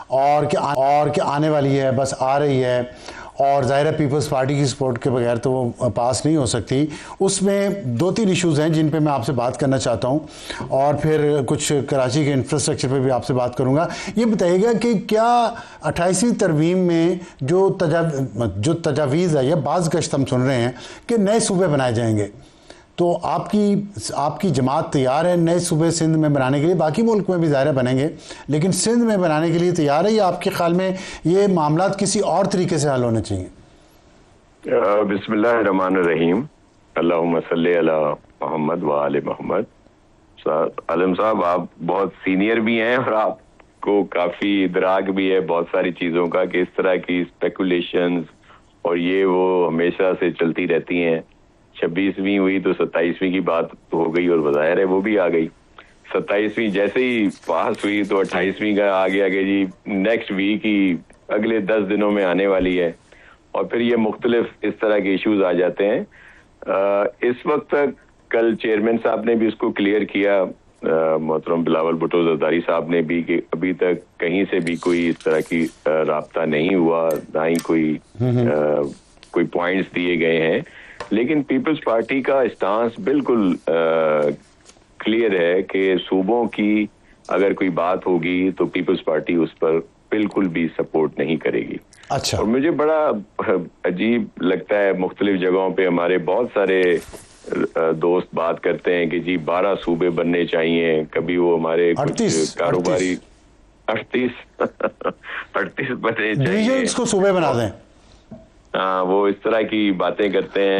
اور کہ آنے والی ہے, بس آ رہی ہے, اور ظاہر ہے پیپلز پارٹی کی سپورٹ کے بغیر تو وہ پاس نہیں ہو سکتی. اس میں دو تین ایشوز ہیں جن پہ میں آپ سے بات کرنا چاہتا ہوں, اور پھر کچھ کراچی کے انفراسٹرکچر پہ بھی آپ سے بات کروں گا. یہ بتائیے گا کہ کیا 28ویں ترمیم میں جو تجاویز ہے یا بعض گشت ہم سن رہے ہیں کہ نئے صوبے بنائے جائیں گے, تو آپ کی جماعت تیار ہے نئے صوبے سندھ میں بنانے کے لیے؟ باقی ملک میں بھی ظاہر بنیں گے, لیکن سندھ میں بنانے کے لیے تیار ہے, یا آپ کے خیال میں یہ معاملات کسی اور طریقے سے حل ہونے چاہیے؟ بسم اللہ الرحمن الرحیم. اللہم صلی علی محمد و آل محمد. عالم صاحب, آپ بہت سینئر بھی ہیں اور آپ کو کافی ادراک بھی ہے بہت ساری چیزوں کا, کہ اس طرح کی اسپیکولیشنز اور یہ وہ ہمیشہ سے چلتی رہتی ہیں. 26ویں ہوئی تو 27ویں کی بات ہو گئی, اور بظاہر ہے وہ بھی آ گئی. 27ویں جیسے ہی پاس ہوئی تو 28ویں کا آ گیا کہ جی نیکسٹ ویک ہی, اگلے 10 دنوں میں آنے والی ہے, اور پھر یہ مختلف اس طرح کے ایشوز آ جاتے ہیں. اس وقت تک کل چیئرمین صاحب نے بھی اس کو کلیئر کیا, محترم بلاول بھٹو زرداری صاحب نے بھی, کہ ابھی تک کہیں سے بھی کوئی اس طرح کی رابطہ نہیں ہوا, نہ ہی کوئی پوائنٹس دیے گئے ہیں. لیکن پیپلز پارٹی کا اسٹانس بالکل کلیئر ہے کہ صوبوں کی اگر کوئی بات ہوگی تو پیپلز پارٹی اس پر بالکل بھی سپورٹ نہیں کرے گی. اچھا. اور مجھے بڑا عجیب لگتا ہے, مختلف جگہوں پہ ہمارے بہت سارے دوست بات کرتے ہیں کہ جی 12 صوبے بننے چاہیے, کبھی وہ ہمارے کچھ کاروباری 38 بننے چاہیے, اس کو صوبے بنا دیں. وہ اس طرح کی باتیں کرتے ہیں.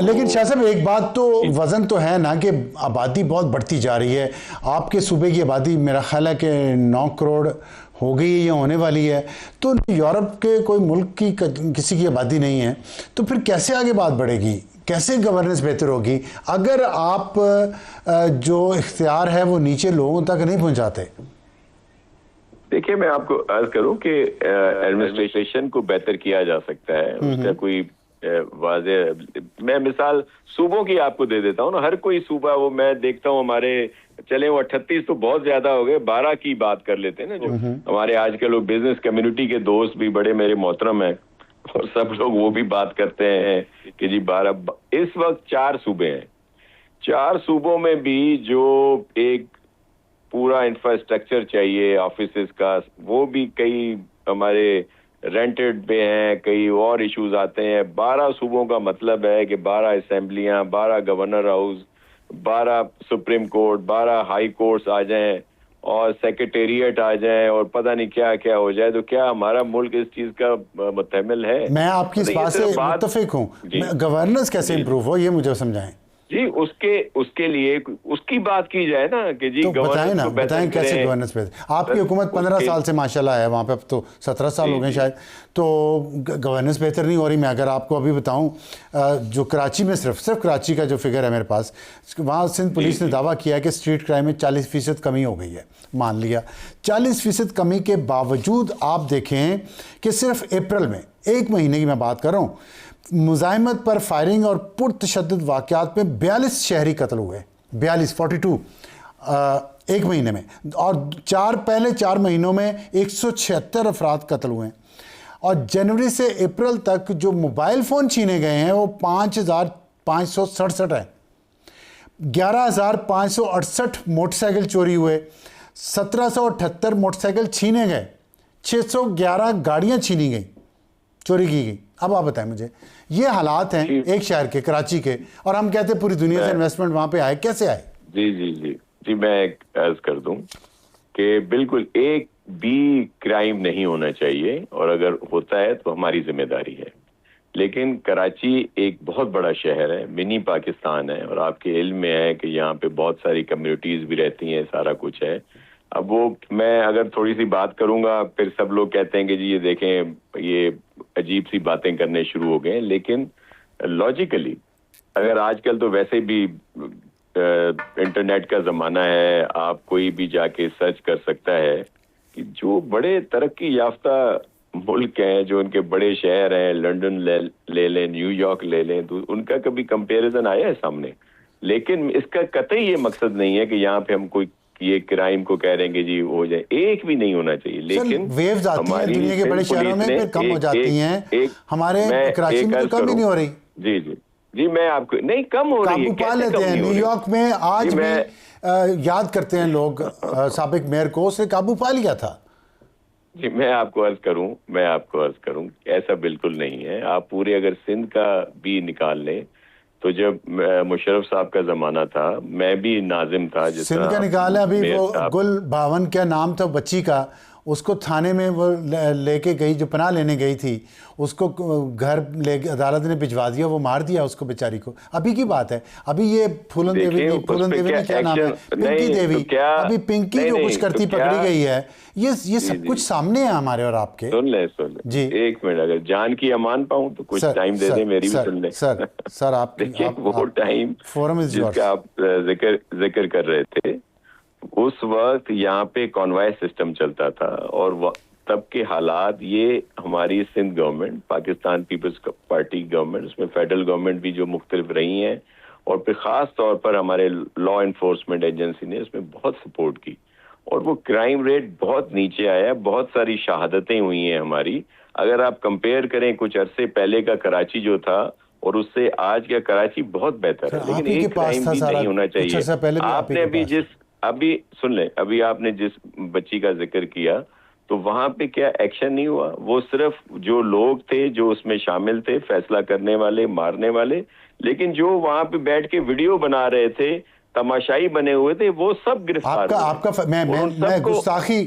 لیکن شاہ صاحب ایک بات تو وزن تو ہے نا کہ آبادی بہت بڑھتی جا رہی ہے. آپ کے صوبے کی آبادی میرا خیال ہے کہ 9 کروڑ ہو گئی ہے یا ہونے والی ہے, تو یورپ کے کوئی ملک کی کسی کی آبادی نہیں ہے, تو پھر کیسے آگے بات بڑھے گی, کیسے گورننس بہتر ہوگی اگر آپ جو اختیار ہے وہ نیچے لوگوں تک نہیں پہنچاتے؟ دیکھیے میں آپ کو عرض کروں کہ ایڈمنسٹریشن کو بہتر کیا جا سکتا ہے, اس کا کوئی واضح, میں مثال صوبوں کی آپ کو دے دیتا ہوں نا. ہر کوئی صوبہ, وہ میں دیکھتا ہوں ہمارے, چلے وہ 38 تو بہت زیادہ ہو گئے, 12 کی بات کر لیتے ہیں نا. جو ہمارے آج کل وہ بزنس کمیونٹی کے دوست بھی بڑے میرے محترم ہیں, اور سب لوگ وہ بھی بات کرتے ہیں کہ جی 12. اس وقت 4 صوبے ہیں. 4 صوبوں میں بھی جو ایک پورا انفراسٹرکچر چاہیے آفیسز کا, وہ بھی کئی ہمارے رینٹڈ پہ ہیں, کئی اور ایشوز آتے ہیں. 12 صوبوں کا مطلب ہے کہ 12 اسمبلیاں, 12 governor house, 12 supreme court, 12 high courts آ جائیں, اور سیکریٹریٹ آ جائیں اور پتہ نہیں کیا کیا ہو جائے، تو کیا ہمارا ملک اس چیز کا متحمل ہے؟ میں آپ کی اس بات سے متفق ہوں. گورننس کیسے امپروو ہو یہ مجھے سمجھائیں. جی اس کے لیے اس کی بات کی جائے نا کہ جی بتائیں نا، بتائیں کیسے گورننس پہ. آپ کی حکومت 15 سال سے ماشاءاللہ ہے وہاں پہ، اب تو 17 سال ہو گئے شاید، تو گورننس بہتر نہیں ہو رہی. میں اگر آپ کو ابھی بتاؤں، جو کراچی میں صرف کراچی کا جو فگر ہے میرے پاس، وہاں سندھ پولیس نے دعویٰ کیا ہے کہ اسٹریٹ کرائم میں 40% کمی ہو گئی ہے. مان لیا 40% کمی کے باوجود آپ دیکھیں کہ صرف اپریل میں، ایک مہینے کی میں بات کر رہا ہوں، مزاحمت پر فائرنگ اور پرتشدد واقعات میں 42 شہری قتل ہوئے. 42 ایک مہینے میں. اور پہلے 4 مہینوں میں 176 افراد قتل ہوئے ہیں. اور جنوری سے اپریل تک جو موبائل فون چھینے گئے ہیں وہ 5567 ہیں. 11568 موٹر سائیکل چوری ہوئے. 1778 موٹر سائیکل چھینے گئے. 611 گاڑیاں چھینی گئیں، چوری کی گئی. اب آپ بتائیں مجھے، یہ حالات ہیں ایک شہر کے، کراچی کے، اور ہم کہتے ہیں پوری دنیا سے انویسٹمنٹ وہاں پہ آئے. کیسے آئے؟ جی میں ایک عرض کر دوں کہ بالکل ایک بھی کرائم نہیں ہونا چاہیے، اور اگر ہوتا ہے تو ہماری ذمہ داری ہے. لیکن کراچی ایک بہت بڑا شہر ہے، منی پاکستان ہے، اور آپ کے علم میں ہے کہ یہاں پہ بہت ساری کمیونٹیز بھی رہتی ہیں، سارا کچھ ہے. اب وہ میں اگر تھوڑی سی بات کروں گا پھر سب لوگ کہتے ہیں کہ جی یہ دیکھیں یہ عجیب سی باتیں کرنے شروع ہو گئے. لیکن لاجیکلی اگر آج کل تو ویسے بھی انٹرنیٹ کا زمانہ ہے، آپ کوئی بھی جا کے سرچ کر سکتا ہے کہ جو بڑے ترقی یافتہ ملک ہیں، جو ان کے بڑے شہر ہیں، لنڈن لے لیں، نیو یارک لے لیں، تو ان کا کبھی کمپیریزن آیا ہے سامنے. لیکن اس کا قطعی یہ مقصد نہیں ہے کہ یہاں پہ ہم کوئی یہ کرائم کو کہہ رہے ہیں کہ جی ہو جائے، ایک بھی نہیں ہونا چاہیے. لیکن ویوز آتی ہیں دنیا کے بڑے شہروں میں پھر کم ہو جاتی ہیں، ہمارے کراچی میں تو کم ہی نہیں ہو رہی. جی میں آپ کو نہیں کم ہو رہی ہے، قابو پا لیتے ہیں. نیو یارک میں آج بھی یاد کرتے ہیں لوگ سابق میئر کو، اس نے قابو پا لیا تھا. جی میں آپ کو عرض کروں ایسا بالکل نہیں ہے. آپ پورے اگر سندھ کا بھی نکال لیں تو جب مشرف صاحب کا زمانہ تھا، میں بھی ناظم تھا. سندھ کا نکالا، ابھی وہ گل باون کیا نام تھا بچی کا، اس کو تھانے میں وہ لے کے گئی، جو پناہ لینے گئی تھی، اس کو گھر لے کے عدالت نے بھجوا دیا، وہ مار دیا اس کو بیچاری کو. ابھی کی بات ہے. ابھی یہ پھولن دیوی نے کیا نام ہے، پنکی دیوی، ابھی پنکی جو کچھ کرتی پکڑی گئی ہے. یہ سب کچھ سامنے ہے ہمارے اور آپ کے. سن لیں جی ایک منٹ، اگر جان کی امان پاؤں تو کچھ ٹائم دے دیں، میری بھی سن لیں. سر آپ وہ ٹائم جس کا آپ ذکر کر رہے تھے، اس وقت یہاں پہ کانوائے سسٹم چلتا تھا، اور تب کے حالات یہ ہماری سندھ گورنمنٹ، پاکستان پیپلز پارٹی گورنمنٹ، اس میں فیڈرل گورنمنٹ بھی جو مختلف رہی ہیں، اور پھر خاص طور پر ہمارے لا انفورسمنٹ ایجنسی نے اس میں بہت سپورٹ کی، اور وہ کرائم ریٹ بہت نیچے آیا. بہت ساری شہادتیں ہوئی ہیں ہماری. اگر آپ کمپیئر کریں کچھ عرصے پہلے کا کراچی جو تھا اور اس سے آج کا کراچی بہت بہتر ہے. لیکن ایک کرائم بھی نہیں ہونا چاہیے. آپ نے ابھی سن لیں، ابھی آپ نے جس بچی کا ذکر کیا تو وہاں پہ کیا ایکشن نہیں ہوا. وہ صرف جو لوگ تھے جو اس میں شامل تھے، فیصلہ کرنے والے، مارنے والے، لیکن جو وہاں پہ بیٹھ کے ویڈیو بنا رہے تھے، تماشائی بنے ہوئے تھے، وہ سب گرفتار ہوئے. آپ کا میں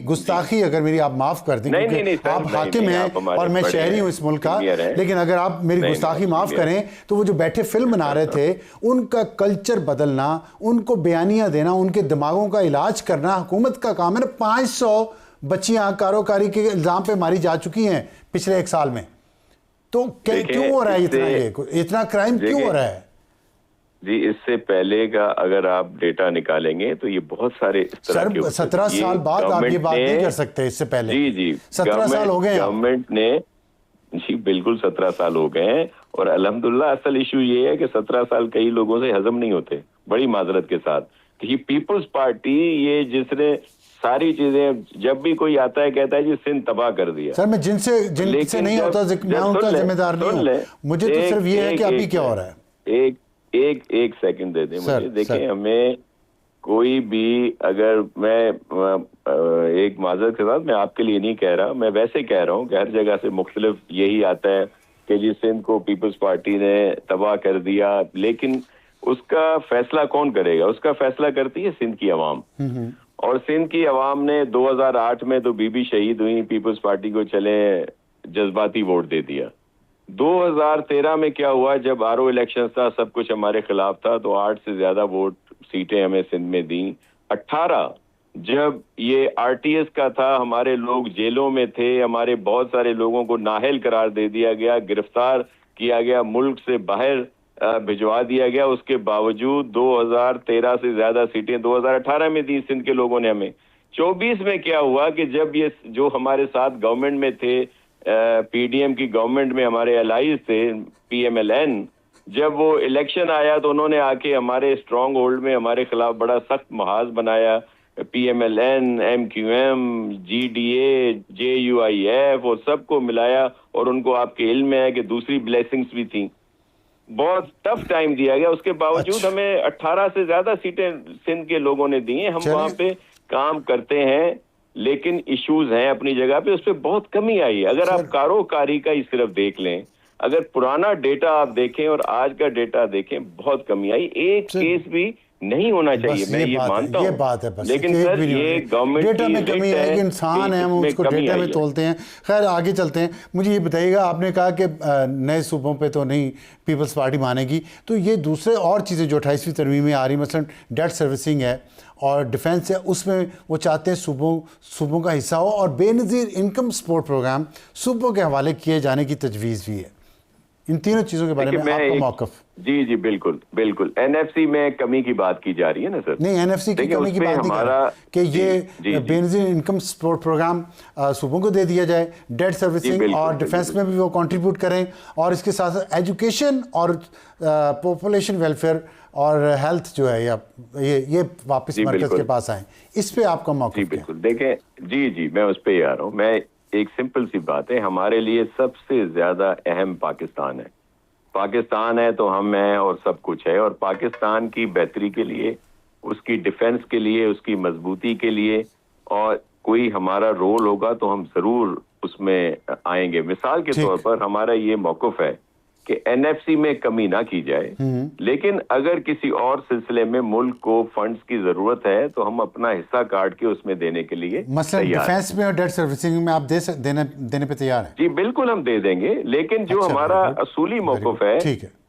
گستاخی اگر میری آپ معاف کر دیں، کیونکہ آپ حاکم ہیں اور میں شہری ہوں اس ملک کا، لیکن اگر آپ میری گستاخی معاف کریں تو وہ جو بیٹھے فلم بنا رہے تھے، ان کا کلچر بدلنا، ان کو بیانیاں دینا، ان کے دماغوں کا علاج کرنا حکومت کا کام ہے. 500 بچیاں کاروکاری کے الزام پہ ماری جا چکی ہیں پچھلے 1 سال میں. تو کیوں ہو رہا ہے اتنا کرائم کیوں ہو رہا ہے؟ جی اس سے پہلے کا اگر آپ ڈیٹا نکالیں گے تو یہ بہت سارے 17 سال بعد آپ یہ بات نہیں کر سکتے. اس سے پہلے جی 17 سال ہو گئے گورنمنٹ نے، جی بالکل 17 سال ہو گئے ہیں. اور الحمدللہ اصل ایشو یہ ہے کہ 17 سال کئی لوگوں سے ہضم نہیں ہوتے، بڑی معذرت کے ساتھ. کہ یہ پیپلز پارٹی، یہ جس نے ساری چیزیں، جب بھی کوئی آتا ہے کہتا ہے جی سندھ تباہ کر دیا. سر میں جن سے نہیں ہوتا میں ان کا ذمہ دار نہیں ہوں. مجھے تو صرف یہ ہے کہ ابھی کیا ہو رہا ہے. ایک سیکنڈ دے دیں مجھے. دیکھیں ہمیں کوئی بھی، اگر میں ایک معذرت کے ساتھ، میں آپ کے لیے نہیں کہہ رہا، میں ویسے کہہ رہا ہوں کہ ہر جگہ سے مختلف یہی آتا ہے کہ جی سندھ کو پیپلز پارٹی نے تباہ کر دیا. لیکن اس کا فیصلہ کون کرے گا؟ اس کا فیصلہ کرتی ہے سندھ کی عوام. اور سندھ کی عوام نے 2008 میں تو بی بی شہید ہوئی، پیپلز پارٹی کو چلے جذباتی ووٹ دے دیا. 2013 میں کیا ہوا، جب آر او الیکشن تھا، سب کچھ ہمارے خلاف تھا، تو 8 سے زیادہ ووٹ سیٹیں ہمیں سندھ میں دیں. 18 جب یہ آر ٹی ایس کا تھا، ہمارے لوگ جیلوں میں تھے، ہمارے بہت سارے لوگوں کو نااہل قرار دے دیا گیا، گرفتار کیا گیا، ملک سے باہر بھجوا دیا گیا. اس کے باوجود 2013 سے زیادہ سیٹیں 2018 میں دی سندھ کے لوگوں نے ہمیں. 24 میں کیا ہوا کہ جب یہ جو ہمارے ساتھ گورنمنٹ میں تھے، پی ڈی ایم کی گورنمنٹ میں ہمارے الائز تھے پی ایم ایل این، جب وہ الیکشن آیا تو انہوں نے آ کے ہمارے اسٹرانگ ہولڈ میں ہمارے خلاف بڑا سخت محاذ بنایا. P M L N, M Q M, G D A, J U I F اور سب کو ملایا، اور ان کو آپ کے علم میں ہے کہ دوسری بلیسنگز بھی تھیں. بہت ٹف ٹائم دیا گیا. اس کے باوجود ہمیں 18 سے زیادہ سیٹیں سندھ کے لوگوں نے دی ہیں. ہم وہاں پہ کام کرتے ہیں، لیکن ایشوز ہیں اپنی جگہ پہ، اس پہ بہت کمی آئی ہے. اگر آپ کاروکاری کا ہی صرف دیکھ لیں، اگر پرانا ڈیٹا آپ دیکھیں اور آج کا ڈیٹا دیکھیں، بہت کمی آئی. ایک کیس بھی نہیں ہونا چاہیے، میں یہ مانتا ہوں، یہ بات ہے. بس لیکن سر یہ گورنمنٹ ڈیٹا میں کمی ہے کہ انسان ہیں، ہم اس کو ڈیٹا میں تولتے ہیں. خیر آگے چلتے ہیں. مجھے یہ بتائیے گا، آپ نے کہا کہ نئے صوبوں پہ تو نہیں پیپلز پارٹی مانے گی، تو یہ دوسرے اور چیزیں جو 28ویں ترمیم میں آ رہی، مثلا ڈیٹ سروسنگ ہے اور ڈیفنس ہے، اس میں وہ چاہتے ہیں صوبوں کا حصہ ہو، اور بے نظیر انکم سپورٹ پروگرام صوبوں کے حوالے کیے جانے کی تجویز بھی ہے. ان تینوں چیزوں کے بارے میں آپ کا موقف؟ جی بالکل بالکل. این ایف سی میں کمی کی بات کی جا رہی ہے نا سر؟ نہیں، این ایف سی کی کمی کی بات نہیں کر رہا کہ یہ بے نظیر انکم سپورٹ پروگرام صوبوں کو دے دیا جائے، ڈیٹ سروسنگ اور ڈیفنس میں بھی وہ کنٹریبیوٹ کریں، اور اس کے ساتھ ساتھ ایجوکیشن اور پاپولیشن ویلفیئر اور ہیلتھ جو ہے یہ واپس مرکز کے پاس آئیں. اس پہ آپ کا موقف کیا؟ بالکل دیکھیں، جی میں اس پہ ہی آ رہا ہوں. میں ایک سمپل سی بات ہے، ہمارے لیے سب سے زیادہ اہم پاکستان ہے. پاکستان ہے تو ہم ہیں اور سب کچھ ہے. اور پاکستان کی بہتری کے لیے، اس کی ڈیفنس کے لیے، اس کی مضبوطی کے لیے، اور کوئی ہمارا رول ہوگا تو ہم ضرور اس میں آئیں گے. مثال کے طور پر ہمارا یہ موقف ہے کہ این ایف سی میں کمی نہ کی جائے، لیکن اگر کسی اور سلسلے میں ملک کو فنڈز کی ضرورت ہے تو ہم اپنا حصہ کاٹ کے اس میں دینے کے لیے مثلا ڈیفنس میں اور ڈیٹ سروسنگ میں آپ دینے پہ تیار ہیں؟ جی بالکل ہم دے دیں گے، لیکن جو ہمارا اصولی موقف ہے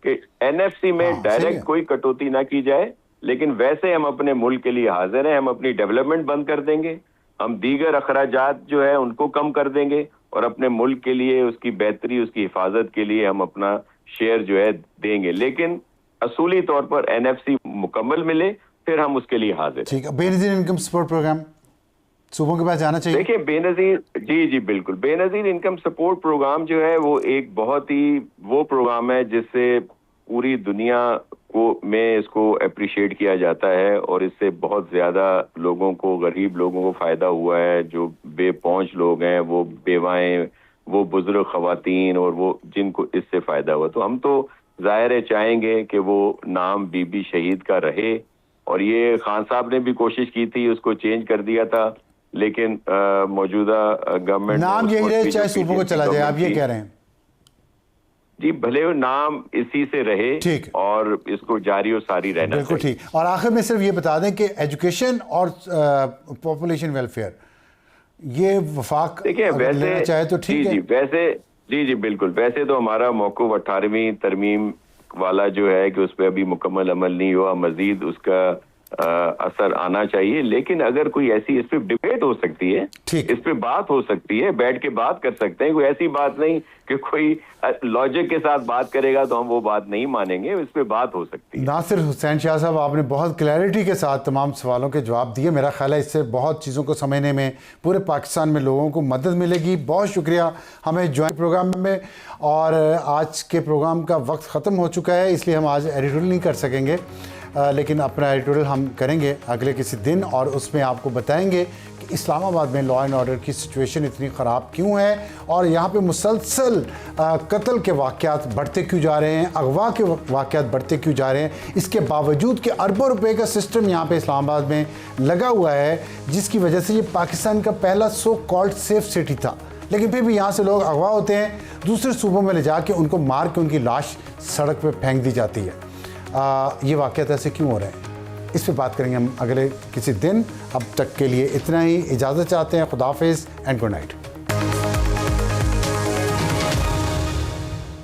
کہ این ایف سی میں ڈائریکٹ کوئی کٹوتی نہ کی جائے، لیکن ویسے ہم اپنے ملک کے لیے حاضر ہیں. ہم اپنی ڈیولپمنٹ بند کر دیں گے، ہم دیگر اخراجات جو ہے ان کو کم کر دیں گے، اور اپنے ملک کے لیے، اس کی بہتری، اس کی حفاظت کے لیے ہم اپنا شیئر جو ہے دیں گے. لیکن اصولی طور پر این ایف سی مکمل ملے، پھر ہم اس کے لیے حاضر. ٹھیک ہے. بے نظیر انکم سپورٹ پروگرام صوبوں کے پاس جانا چاہیے. دیکھیں بے نظیر، جی بالکل، بے نظیر انکم سپورٹ پروگرام جو ہے وہ ایک بہت ہی وہ پروگرام ہے جس سے پوری دنیا میں اس کو اپریشیٹ کیا جاتا ہے، اور اس سے بہت زیادہ لوگوں کو، غریب لوگوں کو فائدہ ہوا ہے. جو بے پہنچ لوگ ہیں، وہ بیوائیں، وہ بزرگ خواتین، اور وہ جن کو اس سے فائدہ ہوا. تو ہم تو ظاہر ہے چاہیں گے کہ وہ نام بی بی شہید کا رہے. اور یہ خان صاحب نے بھی کوشش کی تھی، اس کو چینج کر دیا تھا، لیکن موجودہ گورنمنٹ نام یہی رہے چاہے صوبوں کو چلا جائے، آپ یہ کہہ رہے ہیں؟ جی بھلے نام اسی سے رہے اور اس کو جاری و ساری رہنا. بالکل ٹھیک. اور آخر میں صرف یہ بتا دیں کہ ایجوکیشن اور پاپولیشن ویلفیئر یہ وفاق لینا چاہے تو ٹھیک ہے. ویسے جی بالکل. ویسے تو ہمارا موقف 18ویں ترمیم والا جو ہے کہ اس پہ ابھی مکمل عمل نہیں ہوا، مزید اس کا اثر آنا چاہیے. لیکن اگر کوئی ایسی، اس پہ ڈیبیٹ ہو سکتی ہے، اس پہ بات ہو سکتی ہے، بیٹھ کے بات کر سکتے ہیں. کوئی ایسی بات نہیں کہ کوئی لاجک کے ساتھ بات کرے گا تو ہم وہ بات نہیں مانیں گے، اس پہ بات ہو سکتی ہے. ناصر حسین شاہ صاحب، آپ نے بہت کلیئرٹی کے ساتھ تمام سوالوں کے جواب دیے. میرا خیال ہے اس سے بہت چیزوں کو سمجھنے میں پورے پاکستان میں لوگوں کو مدد ملے گی. بہت شکریہ ہمیں جوائن پروگرام میں. اور آج کے پروگرام کا وقت ختم ہو چکا ہے، اس لیے ہم آج ایڈیٹوریل نہیں کر سکیں گے، لیکن اپنا ایڈیٹوریل ہم کریں گے اگلے کسی دن، اور اس میں آپ کو بتائیں گے کہ اسلام آباد میں لا اینڈ آرڈر کی سچویشن اتنی خراب کیوں ہے، اور یہاں پہ مسلسل قتل کے واقعات بڑھتے کیوں جا رہے ہیں، اغوا کے واقعات بڑھتے کیوں جا رہے ہیں، اس کے باوجود کہ اربوں روپے کا سسٹم یہاں پہ اسلام آباد میں لگا ہوا ہے، جس کی وجہ سے یہ پاکستان کا پہلا سو کالڈ سیف سٹی تھا. لیکن پھر بھی یہاں سے لوگ اغوا ہوتے ہیں، دوسرے صوبوں میں لے جا کے ان کو مار کے ان کی لاش سڑک پہ پھینک دی جاتی ہے. یہ واقعات ایسے کیوں ہو رہے ہیں؟ اس پہ بات کریں گے ہم اگلے کسی دن. اب تک کے لیے اتنا ہی. اجازت چاہتے ہیں. خدا حافظ اینڈ گڈ نائٹ.